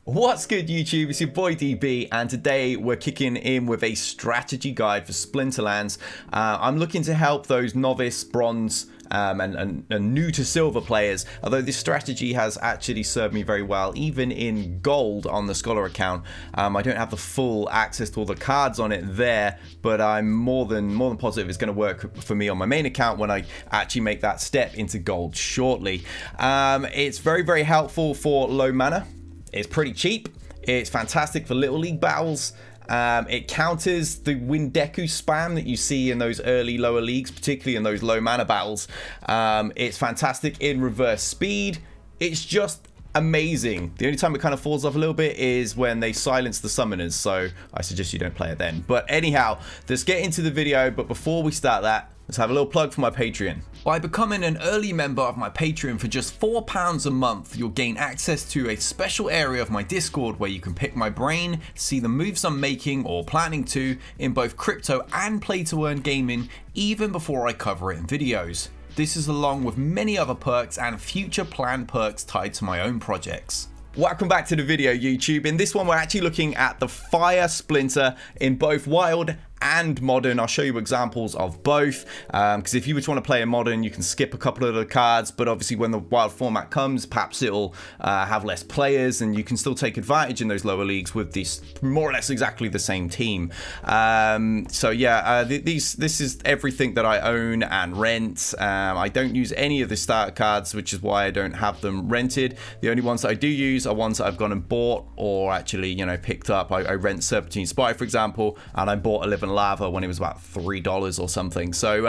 What's good, YouTube? It's your boy DB, and today we're kicking in with a strategy guide for Splinterlands. I'm looking to help those novice, bronze, and new to silver players, although this strategy has actually served me very well, even in gold on the Scholar account. I don't have the full access to all the cards on it there, but I'm more than positive it's going to work for me on my main account when I actually make that step into gold shortly. It's very helpful for low mana. It's pretty cheap. It's fantastic for Little League battles. It counters the Windeku spam that you see in those early lower leagues, particularly in those low mana battles. It's fantastic in reverse speed. It's just amazing. The only time it kind of falls off a little bit is when they silence the summoners, so I suggest you don't play it then. But anyhow, let's get into the video. But before we start that, let's have a little plug for my Patreon. By becoming an early member of my Patreon for just £4 a month, you'll gain access to a special area of my Discord where you can pick my brain, see the moves I'm making or planning to in both crypto and play-to-earn gaming, even before I cover it in videos. This is along with many other perks and future planned perks tied to my own projects. Welcome back to the video, YouTube. In this one, we're actually looking at the Fire Splinter in both Wild and Modern. I'll show you examples of both, because if you were to want to play in Modern, you can skip a couple of the cards, but obviously when the Wild format comes, perhaps it'll have less players, and you can still take advantage in those lower leagues with this more or less exactly the same team. So yeah, this is everything that I own and rent. I don't use any of the starter cards, which is why I don't have them rented. The only ones that I do use are ones that I've gone and bought or actually, you know, picked up. I rent Serpentine Spy, for example, and I bought 11 Lava when it was about $3 or something. So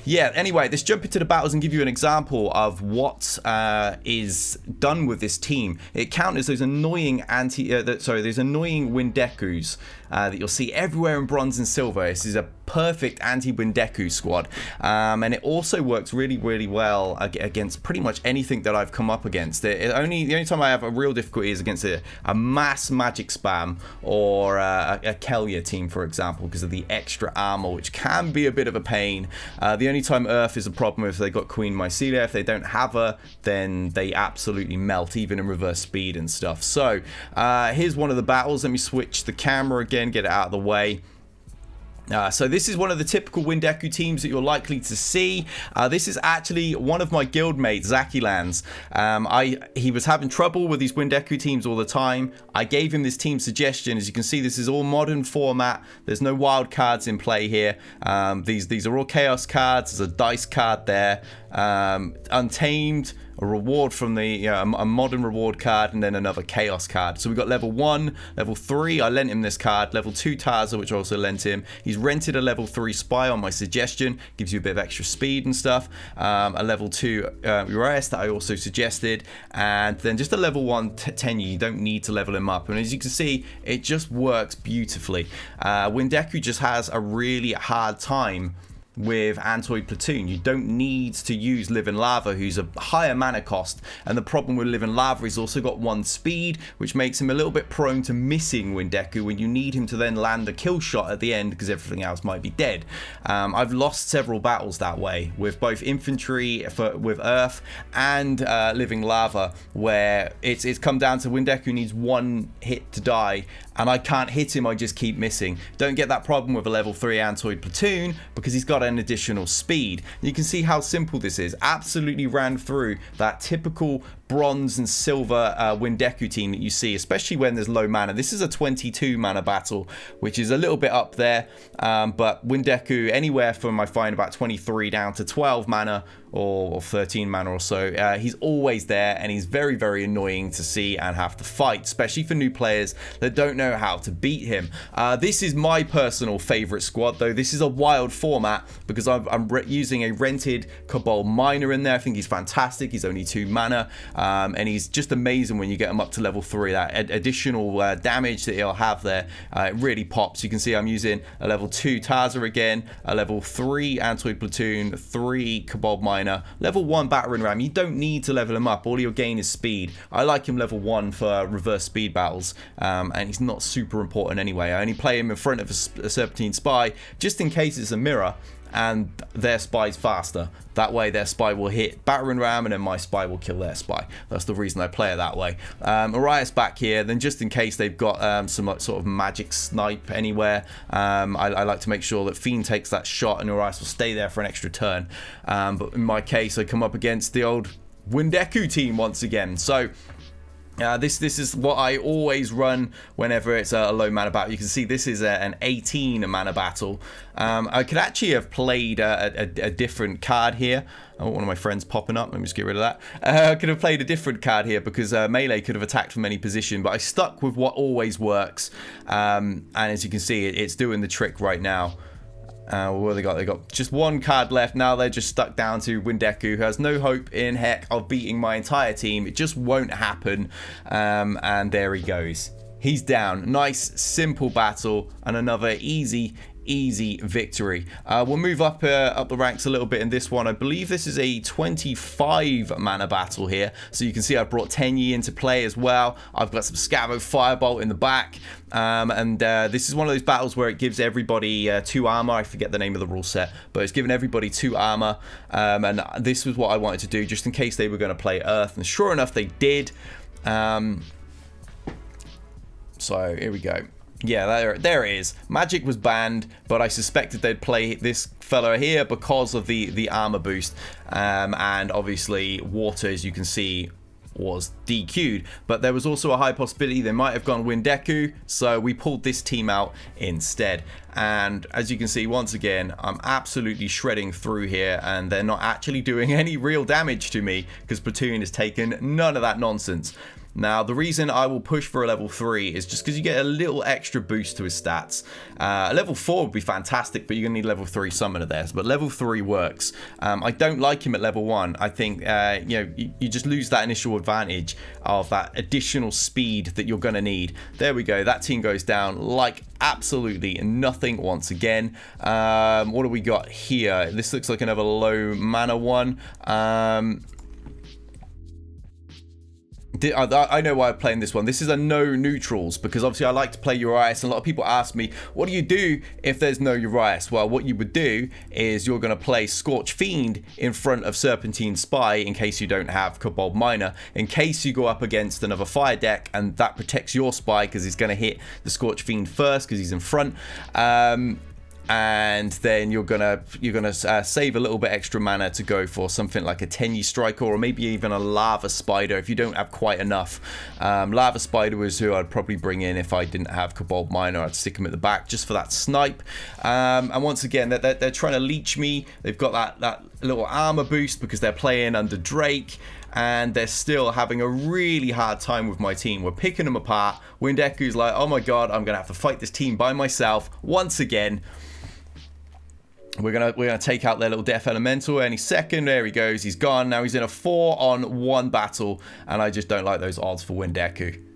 yeah, anyway, let's jump into the battles and give you an example of what is done with this team. It counters those annoying those annoying Windekus that you'll see everywhere in bronze and silver. This is a perfect anti-Windeku squad, and it also works really well against pretty much anything that I've come up against. The only time I have a real difficulty is against a mass magic spam or a Kelia team, for example, because of the extra armor, which can be a bit of a pain. The only time Earth is a problem if they got Queen Mycelia. If they don't have her, then they absolutely melt, even in reverse speed and stuff. So here's one of the battles. Let me switch the camera again, get it out of the way. So this is one of the typical Windeku teams that you're likely to see. This is actually one of my guildmates, Zakilands. He was having trouble with these Windeku teams all the time. I gave him this team suggestion. As you can see, this is all modern format. There's no wild cards in play here. These are all chaos cards. There's a dice card there. Untamed, a reward from the a modern reward card, and then another chaos card. So we got level 1, level 3, I lent him this card, level 2 Taza, which I also lent him. He's rented a level 3 Spy on my suggestion, gives you a bit of extra speed and stuff. A level 2 Urias that I also suggested, and then just a level 1 Tenyi. You don't need to level him up, and as you can see, it just works beautifully. Windeku just has a really hard time with Antoid Platoon. You don't need to use Living Lava, who's a higher mana cost, and the problem with Living Lava is also got 1 speed, which makes him a little bit prone to missing Windeku when you need him to then land a kill shot at the end because everything else might be dead. I've lost several battles that way with both infantry with Earth and Living Lava, where it's come down to Windeku needs 1 hit to die, and I can't hit him, I just keep missing. Don't get that problem with a level 3 Antoid Platoon because he's got an additional speed. You can see how simple this is. Absolutely ran through that typical bronze and silver Windeku team that you see, especially when there's low mana. This is a 22 mana battle, which is a little bit up there, but Windeku anywhere from I find about 23 down to 12 mana or 13 mana or so. He's always there, and he's very annoying to see and have to fight, especially for new players that don't know how to beat him. This is my personal favorite squad, though. This is a wild format because I'm using a rented Kobold Miner in there. I think he's fantastic. He's only 2 mana. And he's just amazing when you get him up to level 3. That additional damage that he'll have there, it really pops. You can see I'm using a level 2 Taza again, a level 3 Antoid Platoon, 3 Kobold Miner, level 1 Battering Ram. You don't need to level him up. All you'll gain is speed. I like him level 1 for reverse speed battles, and he's not super important anyway. I only play him in front of a Serpentine Spy just in case it's a mirror. and their spy's faster. That way their spy will hit battering ram and then my spy will kill their spy. That's the reason I play it that way. Arias back here, then just in case they've got some like, sort of magic snipe anywhere, I like to make sure that Fiend takes that shot and Arias will stay there for an extra turn. But in my case, I come up against the old Windeku team once again. So this is what I always run whenever it's a low mana battle. You can see this is an 18 mana battle. I could actually have played a different card here. Oh, one of my friends popping up. Let me just get rid of that. I could have played a different card here because melee could have attacked from any position, but I stuck with what always works. And as you can see, it's doing the trick right now. What have they got? They got just one card left. Now they're just stuck down to Windeku, who has no hope in heck of beating my entire team. It just won't happen. And there he goes. He's down. Nice, simple battle and another easy victory. We'll move up the ranks a little bit in this one. I believe this is a 25 mana battle here. So you can see I've brought 10E into play as well. I've got some Scavo Firebolt in the back. This is one of those battles where it gives everybody 2 armor. I forget the name of the rule set, but it's given everybody 2 armor. And this was what I wanted to do just in case they were going to play Earth. And sure enough, they did. So here we go. Yeah, there it is. Magic was banned, but I suspected they'd play this fella here because of the armor boost. And obviously, water, as you can see, was DQ'd. But there was also a high possibility they might have gone Windeku, so we pulled this team out instead. And as you can see, once again, I'm absolutely shredding through here, and they're not actually doing any real damage to me because Platoon has taken none of that nonsense. Now, the reason I will push for a level 3 is just because you get a little extra boost to his stats. A level 4 would be fantastic, but you're going to need level 3 summoner there. But level 3 works. I don't like him at level 1. I think, you just lose that initial advantage of that additional speed that you're going to need. There we go. That team goes down like absolutely nothing once again. What do we got here? This looks like another low mana one. I know why I'm playing this one. This is a no neutrals because obviously I like to play Urias, and a lot of people ask me, what do you do if there's no Urias? Well, what you would do is you're going to play Scorch Fiend in front of Serpentine Spy in case you don't have Kobold Miner, in case you go up against another fire deck and that protects your Spy because he's going to hit the Scorch Fiend first because he's in front. And then you're gonna save a little bit extra mana to go for something like a 10E Striker or maybe even a Lava Spider if you don't have quite enough. Lava Spider was who I'd probably bring in if I didn't have Kobold Miner. I'd stick him at the back just for that snipe. And once again, they're trying to leech me. They've got that little armor boost because they're playing under Drake. And they're still having a really hard time with my team. We're picking them apart. Windeku's like, oh my god, I'm gonna have to fight this team by myself once again. We're gonna take out their little Death Elemental any second. There he goes. He's gone. Now he's in a 4-on-1 battle, and I just don't like those odds for Windeku.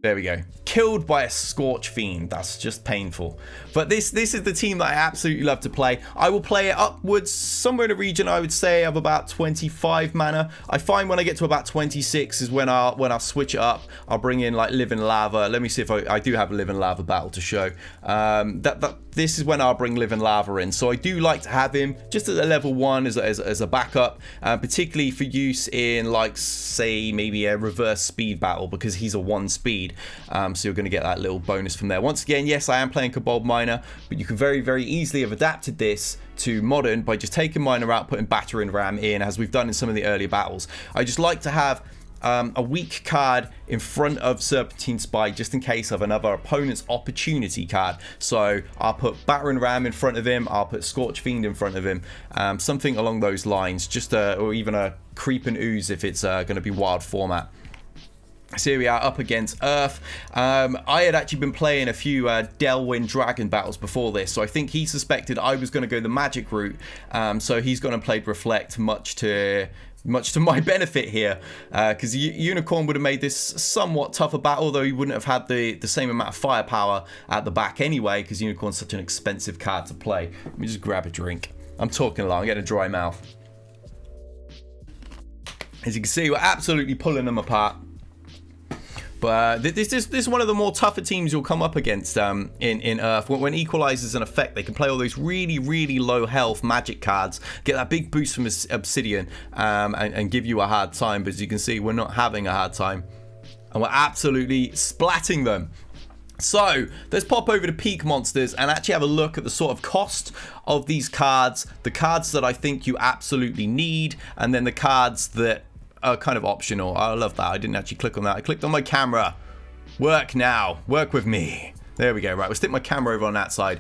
There we go. Killed by a Scorch Fiend. That's just painful. But this is the team that I absolutely love to play. I will play it upwards, somewhere in the region, I would say, of about 25 mana. I find when I get to about 26 is when I'll switch it up. I'll bring in like Living Lava. Let me see if I do have a Living Lava battle to show. This is when I'll bring Living Lava in. So I do like to have him just at a level 1 as a backup, particularly for use in like, say, maybe a reverse speed battle because he's a 1 speed. So you're going to get that little bonus from there. Once again, yes, I am playing Kobold Miner, but you can very, very easily have adapted this to Modern by just taking Miner out, putting Battering Ram in, as we've done in some of the earlier battles. I just like to have a weak card in front of Serpentine Spy just in case of another opponent's opportunity card. So I'll put Battering Ram in front of him, I'll put Scorch Fiend in front of him, something along those lines, just or even a Creep and Ooze if it's going to be wild format. So here we are up against Earth. I had actually been playing a few Delwyn Dragon battles before this, so I think he suspected I was going to go the magic route. So he's going to play Reflect much to my benefit here, because Unicorn would have made this somewhat tougher battle, though he wouldn't have had the same amount of firepower at the back anyway, because Unicorn's such an expensive card to play. Let me just grab a drink. I'm talking along, I'm getting a dry mouth. As you can see, we're absolutely pulling them apart. But this is one of the more tougher teams you'll come up against in Earth. When Equalizer's an effect, they can play all those really, really low health magic cards, get that big boost from Obsidian, and give you a hard time. But as you can see, we're not having a hard time. And we're absolutely splatting them. So let's pop over to Peak Monsters and actually have a look at the sort of cost of these cards, the cards that I think you absolutely need, and then the cards that are kind of optional. I love that. I didn't actually click on that. I clicked on my camera. Work now. Work with me. There we go. Right, we'll stick my camera over on that side.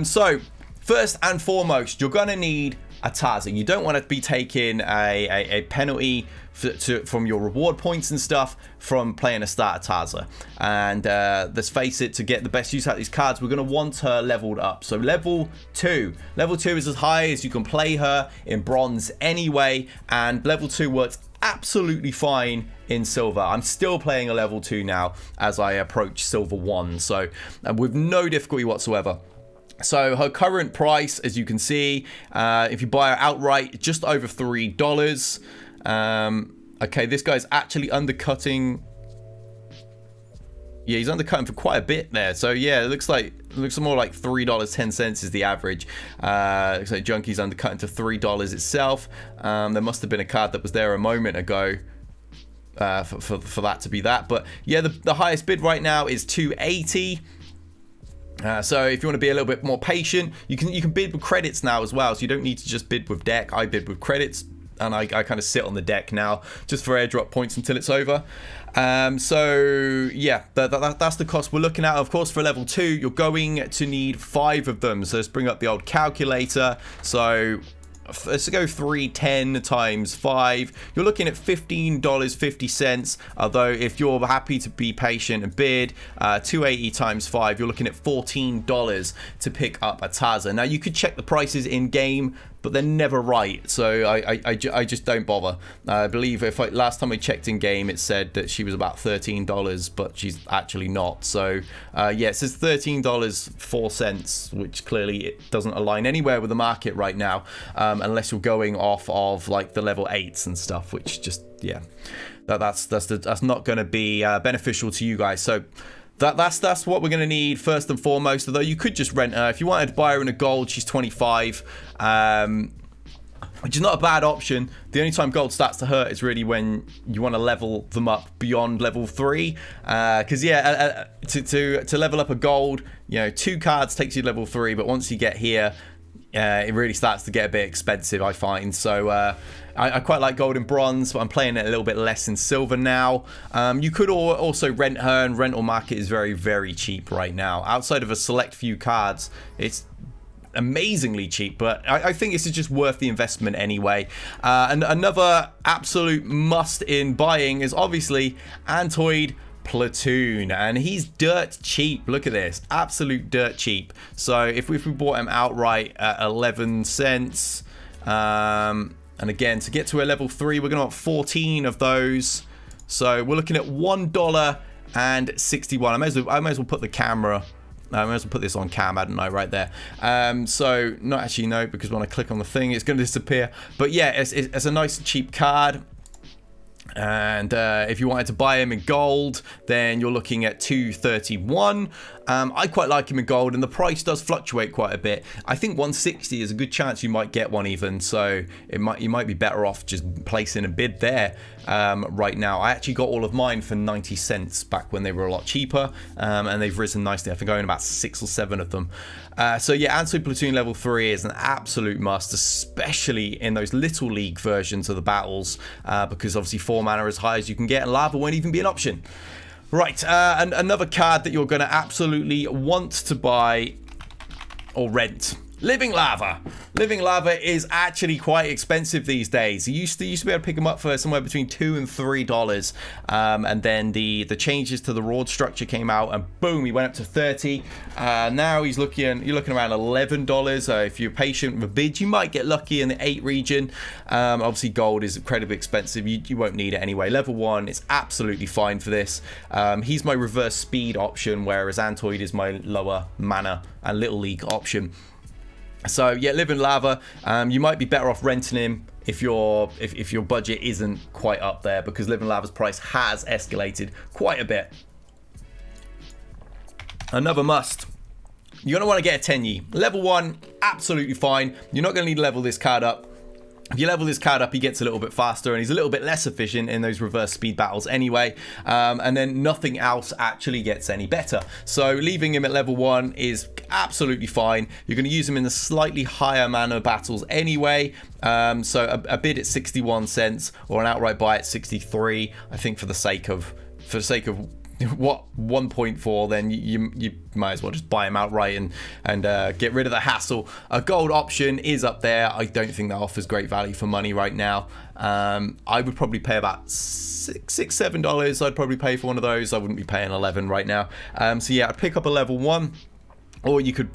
So first and foremost, you're going to need a Tarzan. You don't want to be taking a penalty from your reward points and stuff from playing a starter Tarzan. And let's face it, to get the best use out of these cards, we're going to want her leveled up. So level 2. Level 2 is as high as you can play her in bronze anyway, and level 2 works absolutely fine in silver. I'm still playing a level 2 now as I approach silver 1, so with no difficulty whatsoever. So her current price, as you can see, if you buy her outright, just over $3. Okay, this guy's actually undercutting. Yeah, he's undercutting for quite a bit there. So yeah, it looks more like $3.10 is the average. Looks like Junkie's undercutting to $3 itself. There must have been a card that was there a moment ago for that to be that. But yeah, the highest bid right now is $2.80. So if you want to be a little bit more patient, you can bid with credits now as well. So you don't need to just bid with deck. I bid with credits, and I kind of sit on the deck now just for airdrop points until it's over. So yeah, that's the cost we're looking at. Of course, for level 2, you're going to need 5 of them. So let's bring up the old calculator. So let's go 310 times 5. You're looking at $15.50. Although if you're happy to be patient and bid, 280 times 5, you're looking at $14 to pick up a Tarzan. Now you could check the prices in game, but they're never right, so I just don't bother. I believe last time I checked in game, it said that she was about $13, but she's actually not. So yeah, it says $13.04, which clearly it doesn't align anywhere with the market right now, unless you're going off of like the level 8s and stuff, which just, yeah, that's not going to be beneficial to you guys. So that's what we're going to need first and foremost. Although you could just rent her if you wanted to buy her in a gold. She's 25, which is not a bad option. The only time gold starts to hurt is really when you want to level them up beyond level 3. Because yeah, to level up a gold, 2 cards takes you to level 3, but once you get here, it really starts to get a bit expensive, I find. So I quite like gold and bronze, but I'm playing it a little bit less in silver now. You could also rent her, and rental market is very, very cheap right now. Outside of a select few cards, it's amazingly cheap, but I think this is just worth the investment anyway. And another absolute must in buying is obviously Antoid Platoon, and he's dirt cheap. Look at this, absolute dirt cheap. So if we bought him outright at 11 cents, and again, to get to a level 3, we're going to want 14 of those. So we're looking at $1.61. I may as well put the camera. I may as well put this on cam, hadn't I, right there. So not actually, no, because when I click on the thing, it's going to disappear. But yeah, it's a nice cheap card. And if you wanted to buy him in gold, then you're looking at $2.31. I quite like him in gold, and the price does fluctuate quite a bit. I think 160 is a good chance you might get one even, so you might be better off just placing a bid there right now. I actually got all of mine for 90 cents back when they were a lot cheaper, and they've risen nicely. I think I own about 6 or 7 of them. So yeah, Antoid Platoon level 3 is an absolute must, especially in those little league versions of the battles, because obviously 4 mana as high as you can get, and lava won't even be an option. Right, and another card that you're going to absolutely want to buy or rent. Living Lava. Living Lava is actually quite expensive these days. You used to be able to pick them up for somewhere between $2 and $3, and then the changes to the reward structure came out, and boom, he went up to 30. Now you're looking around $11. If you're patient with a bid, you might get lucky in the 8 region. Obviously, gold is incredibly expensive. You won't need it anyway. Level 1 is absolutely fine for this. He's my reverse speed option, whereas Antoid is my lower mana and little league option. So yeah, Living Lava, you might be better off renting him if your budget isn't quite up there, because Living Lava's price has escalated quite a bit. Another must. You're going to want to get a 10E. Level 1, absolutely fine. You're not going to need to level this card up. If you level this card up, he gets a little bit faster, and he's a little bit less efficient in those reverse speed battles anyway. And then nothing else actually gets any better. So leaving him at level 1 is absolutely fine. You're going to use him in the slightly higher mana battles anyway. So a bid at 61 cents or an outright buy at 63. I think for the sake of what 1.4, then you might as well just buy them outright and get rid of the hassle. A gold option is up there. I don't think that offers great value for money right now. I would probably pay about $6-7. I'd probably pay for one of those. I wouldn't be paying 11 right now. So yeah, I'd pick up a level 1, or you could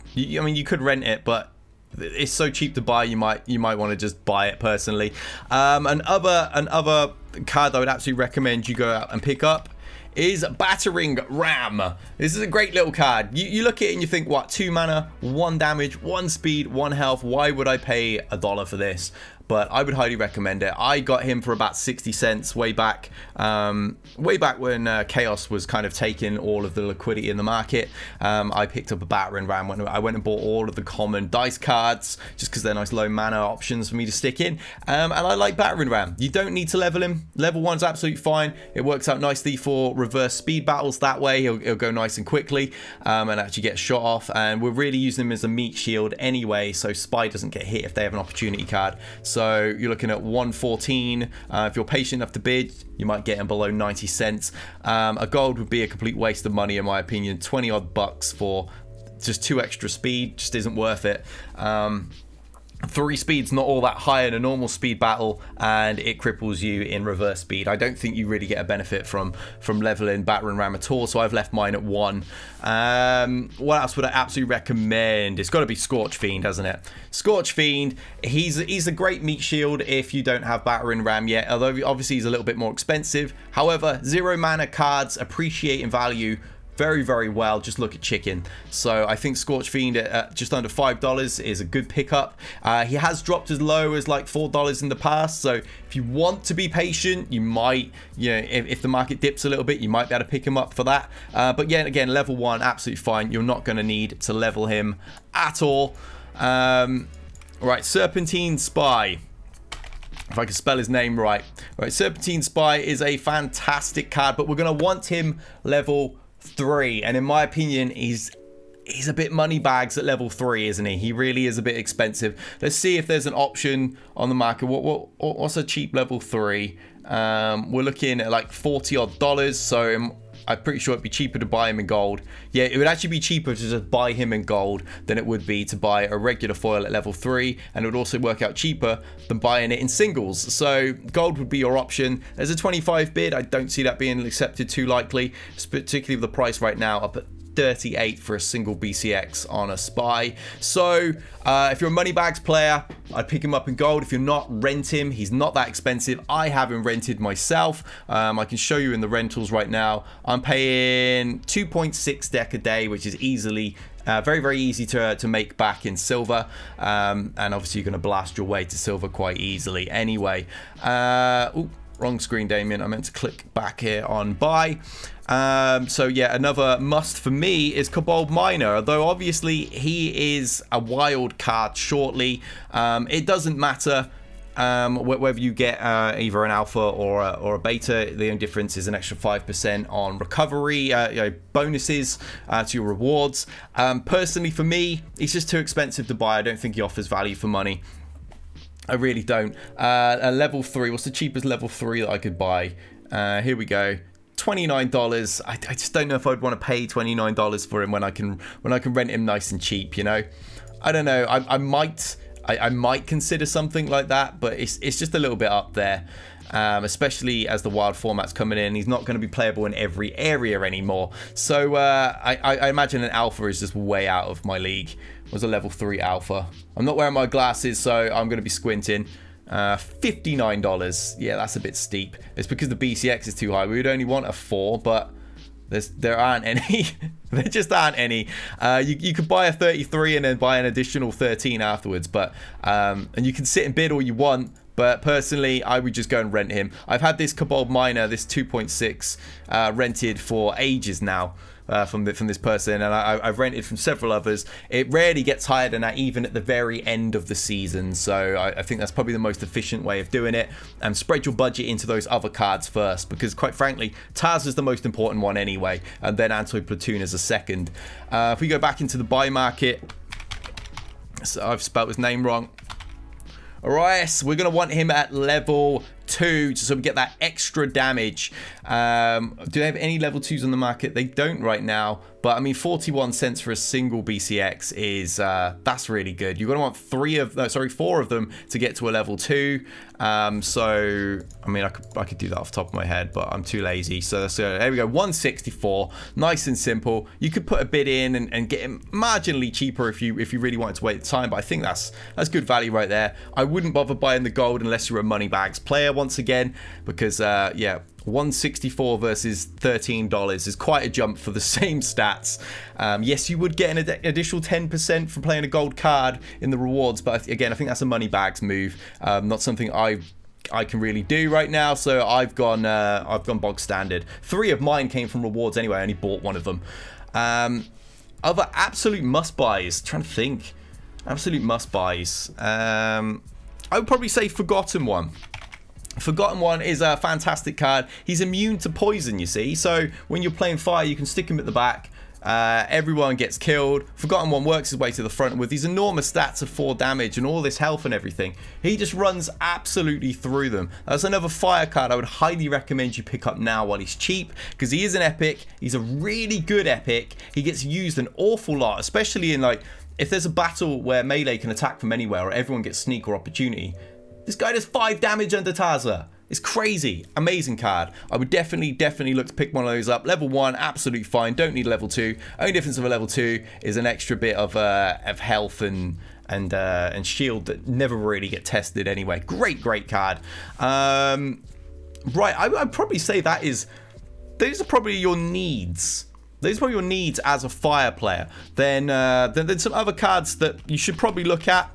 rent it, but it's so cheap to buy, you might want to just buy it personally. Another card that I would absolutely recommend you go out and pick up is Battering Ram. This is a great little card. You look at it and you think, what, 2 mana, 1 damage, 1 speed, 1 health. Why would I pay $1 for this? But I would highly recommend it. I got him for about 60 cents way back when Chaos was kind of taking all of the liquidity in the market. I picked up a Battering Ram when I went and bought all of the common dice cards, just because they're nice low mana options for me to stick in. And I like Battering Ram. You don't need to level him. Level 1's absolutely fine. It works out nicely for reverse speed battles that way. He'll go nice and quickly and actually get shot off. And we're really using him as a meat shield anyway, so Spy doesn't get hit if they have an opportunity card. So you're looking at 114. If you're patient enough to bid, you might get him below 90 cents. A gold would be a complete waste of money in my opinion. 20 odd bucks for just 2 extra speed just isn't worth it. 3 speed's not all that high in a normal speed battle, and it cripples you in reverse speed. I don't think you really get a benefit from leveling Battering Ram at all, so I've left mine at 1. What else would I absolutely recommend? It's got to be Scorch Fiend, hasn't it? Scorch Fiend, he's a great meat shield if you don't have Battering Ram yet, although obviously he's a little bit more expensive. However, 0 mana cards appreciate in value very, very well. Just look at Chicken. So I think Scorch Fiend at just under $5 is a good pickup. He has dropped as low as like $4 in the past, so if you want to be patient, you might, if the market dips a little bit, you might be able to pick him up for that. But yeah, again, level 1, absolutely fine. You're not going to need to level him at all. Right, Serpentine Spy. If I can spell his name right. Right, Serpentine Spy is a fantastic card, but we're going to want him level 3, and in my opinion he's a bit money bags at level 3, isn't he? He really is a bit expensive. Let's see if there's an option on the market. What's a cheap level 3? We're looking at like $40 odd, so I'm pretty sure it'd be cheaper to buy him in gold. Yeah, it would actually be cheaper to just buy him in gold than it would be to buy a regular foil at level 3, and it would also work out cheaper than buying it in singles. So gold would be your option. There's a 25 bid. I don't see that being accepted too likely, particularly with the price right now up at 38 for a single BCX on a Spy. So if you're a Moneybags player, I'd pick him up in gold. If you're not, rent him. He's not that expensive. I have him rented myself. I can show you in the rentals right now. I'm paying 2.6 deck a day, which is easily very, very easy to make back in silver, and obviously you're going to blast your way to silver quite easily anyway. Ooh, wrong screen, Damien. I meant to click back here on buy. So yeah, another must for me is Kobold Miner, although obviously he is a wild card shortly. It doesn't matter whether you get either an alpha or a beta. The only difference is an extra 5% on recovery, bonuses to your rewards. Personally for me, he's just too expensive to buy. I don't think he offers value for money. I really don't. A level 3, what's the cheapest level 3 that I could buy? Here we go. $29. I just don't know if I'd want to pay $29 for him when I can rent him nice and cheap, I don't know. I might consider something like that, but it's just a little bit up there. Especially as the wild format's coming in. He's not going to be playable in every area anymore. So I imagine an alpha is just way out of my league. Was a level 3 alpha. I'm not wearing my glasses, so I'm going to be squinting. $59. Yeah, that's a bit steep. It's because the BCX is too high. We would only want a 4, but there aren't any There just aren't any. You could buy a 33 and then buy an additional 13 afterwards, but and you can sit and bid all you want. But personally, I would just go and rent him. I've had this Kobold Miner, this 2.6, rented for ages now from this person, and I've rented from several others. It rarely gets higher than that, even at the very end of the season. So I think that's probably the most efficient way of doing it. And spread your budget into those other cards first, because quite frankly, Taz is the most important one anyway, and then Anti-Platoon is a second. If we go back into the buy market, so I've spelled his name wrong. Alright, so we're going to want him at level 2 just so we get that extra damage. Do they have any level 2s on the market? They don't right now. But I mean, 41 cents for a single BCX is that's really good. You're going to want 4 of them to get to a level 2. So I mean, I could do that off the top of my head, but I'm too lazy. So there we go, 164, nice and simple. You could put a bid in and get him marginally cheaper if you really wanted to wait the time. But I think that's good value right there. I wouldn't bother buying the gold unless you're a money bags player once again, because yeah. 164 versus $13 is quite a jump for the same stats. Yes, you would get an additional 10% from playing a gold card in the rewards, but again, I think that's a money bags move, not something I can really do right now. So I've gone bog standard. 3 of mine came from rewards anyway. I only bought 1 of them. Other absolute must buys. Trying to think. Absolute must buys. I would probably say Forgotten One. Forgotten One is a fantastic card. He's immune to poison, you see. So when you're playing fire, you can stick him at the back. Everyone gets killed. Forgotten One works his way to the front with these enormous stats of 4 damage and all this health and everything. He just runs absolutely through them. That's another fire card I would highly recommend you pick up now while he's cheap, because he is an epic. He's a really good epic. He gets used an awful lot, especially in, like, if there's a battle where melee can attack from anywhere or everyone gets sneak or opportunity. This guy does 5 damage under Tazza. It's crazy. Amazing card. I would definitely look to pick one of those up. Level 1, absolutely fine. Don't need a level 2. Only difference of a level 2 is an extra bit of health and shield that never really get tested anyway. Great card. Right, I'd probably say those are probably your needs. Those are probably your needs as a fire player. Then some other cards that you should probably look at.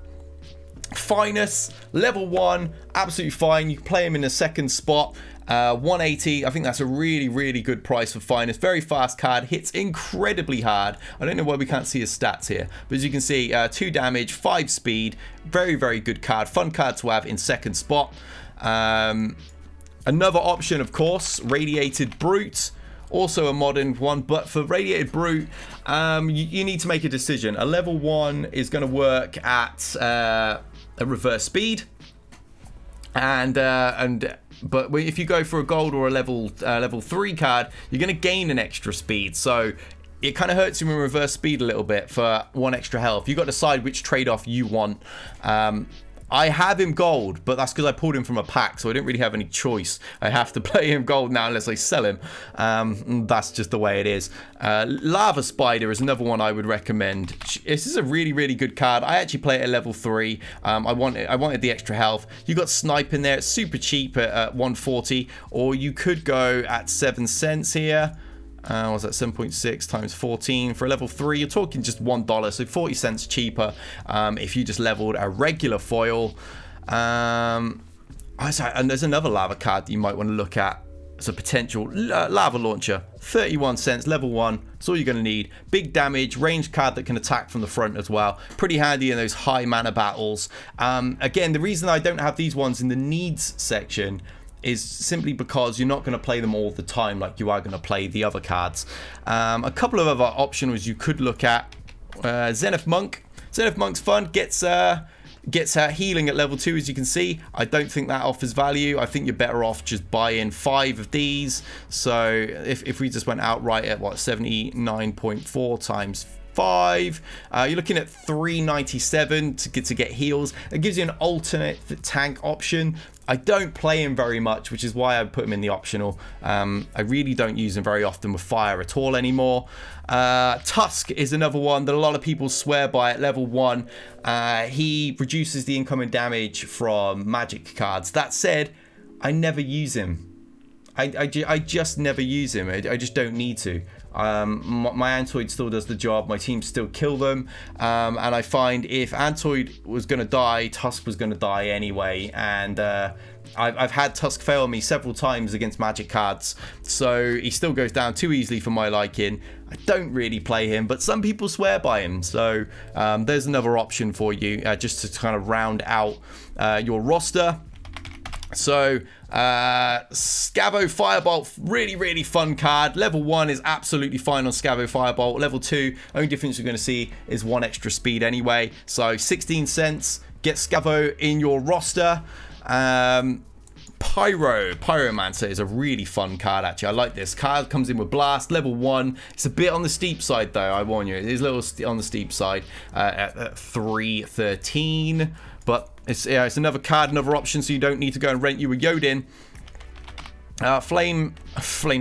Finest, level 1, absolutely fine. You can play him in the second spot. 180, I think that's a really good price for Finest. Very fast card, hits incredibly hard. I don't know why we can't see his stats here, but as you can see, 2 damage, 5 speed. Very good card. Fun card to have in second spot. Another option, of course, Radiated Brute. Also a modern one, but for Radiated Brute, you need to make a decision. A level 1 is going to work at a reverse speed, but if you go for a gold or a level 3 card, you're going to gain an extra speed. So it kind of hurts you in reverse speed a little bit for 1 extra health. You've got to decide which trade-off you want. I have him gold, but that's because I pulled him from a pack, so I didn't really have any choice. I have to play him gold now unless I sell him. That's just the way it is. Lava Spider is another one I would recommend. This is a really good card. I actually play it at level 3. I wanted the extra health. You got Snipe in there. It's super cheap at 140, or you could go at 7 cents here. Was that 7.6 times 14 for a level 3? You're talking just $1, so 40 cents cheaper if you just leveled a regular foil. And there's another lava card that you might want to look at as a potential lava launcher. 31 cents, level 1. That's all you're going to need. Big damage, ranged card that can attack from the front as well. Pretty handy in those high mana battles. Again, the reason I don't have these ones in the needs section is simply because you're not going to play them all the time like you are going to play the other cards. A couple of other options you could look at. Zenith Monk. Zenith Monk's fun. Gets healing at level 2, as you can see. I don't think that offers value. I think you're better off just buying 5 of these. So if we just went outright at what, 79.4 times 5, you're looking at 397 to get heals. It gives you an alternate tank option. I don't play him very much, which is why I put him in the optional. I really don't use him very often with fire at all anymore. Tusk is another one that a lot of people swear by at level 1. He reduces the incoming damage from magic cards. That said, I never use him. I just never use him. I just don't need to. my Antoid still does the job. My team still kill them, and I find if Antoid was going to die, Tusk was going to die anyway, and I've had Tusk fail me several times against Magic cards, so he still goes down too easily for my liking. I don't really play him, but some people swear by him, so there's another option for you, just to kind of round out your roster. So Scavo Firebolt, really fun card. Level 1 is absolutely fine on Scavo Firebolt. Level 2, only difference you're going to see is 1 extra speed anyway. So 16 cents, get Scavo in your roster. Pyromancer is a really fun card, actually. I like this card. Comes in with Blast, level 1. It's a bit on the steep side, though, I warn you. It is a little on the steep side at 313. But it's another card, another option, so you don't need to go and rent you a Yodin. Flame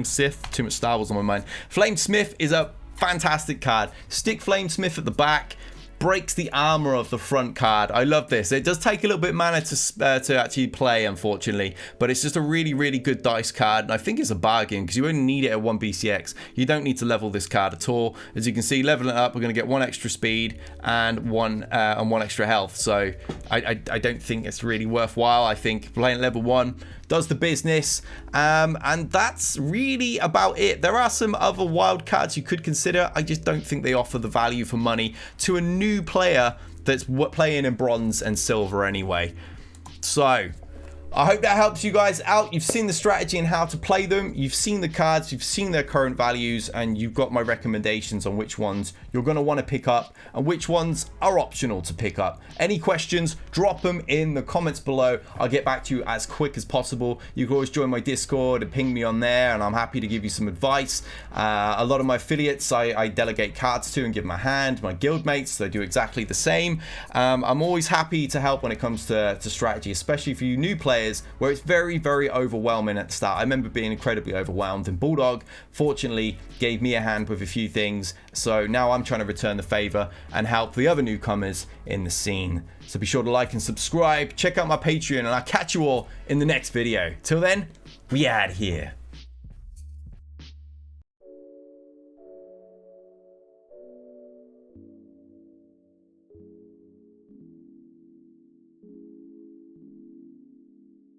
Sith, too much Star Wars on my mind. Flame Smith is a fantastic card. Stick Flame Smith at the back. Breaks the armor of the front card. I love this. It does take a little bit of mana to actually play, unfortunately, but it's just a really good dice card, and I think it's a bargain because you only need it at 1 BCX. You don't need to level this card at all. As you can see, leveling it up, we're going to get 1 extra speed and one extra health. So I don't think it's really worthwhile. I think playing level 1 does the business, and that's really about it. There are some other wild cards you could consider. I just don't think they offer the value for money to a new player that's playing in bronze and silver anyway. So I hope that helps you guys out. You've seen the strategy and how to play them. You've seen the cards, you've seen their current values, and you've got my recommendations on which ones you're going to want to pick up and which ones are optional to pick up. Any questions, drop them in the comments below. I'll get back to you as quick as possible. You can always join my Discord and ping me on there, and I'm happy to give you some advice. A lot of my affiliates I delegate cards to and give them a hand. My guildmates, they do exactly the same. I'm always happy to help when it comes to strategy, especially for you new players where it's very overwhelming at the start. I remember being incredibly overwhelmed, and Bulldog fortunately gave me a hand with a few things, so now I'm trying to return the favor and help the other newcomers in the scene. So be sure to like and subscribe, check out my Patreon, and I'll catch you all in the next video. Till then, we out here.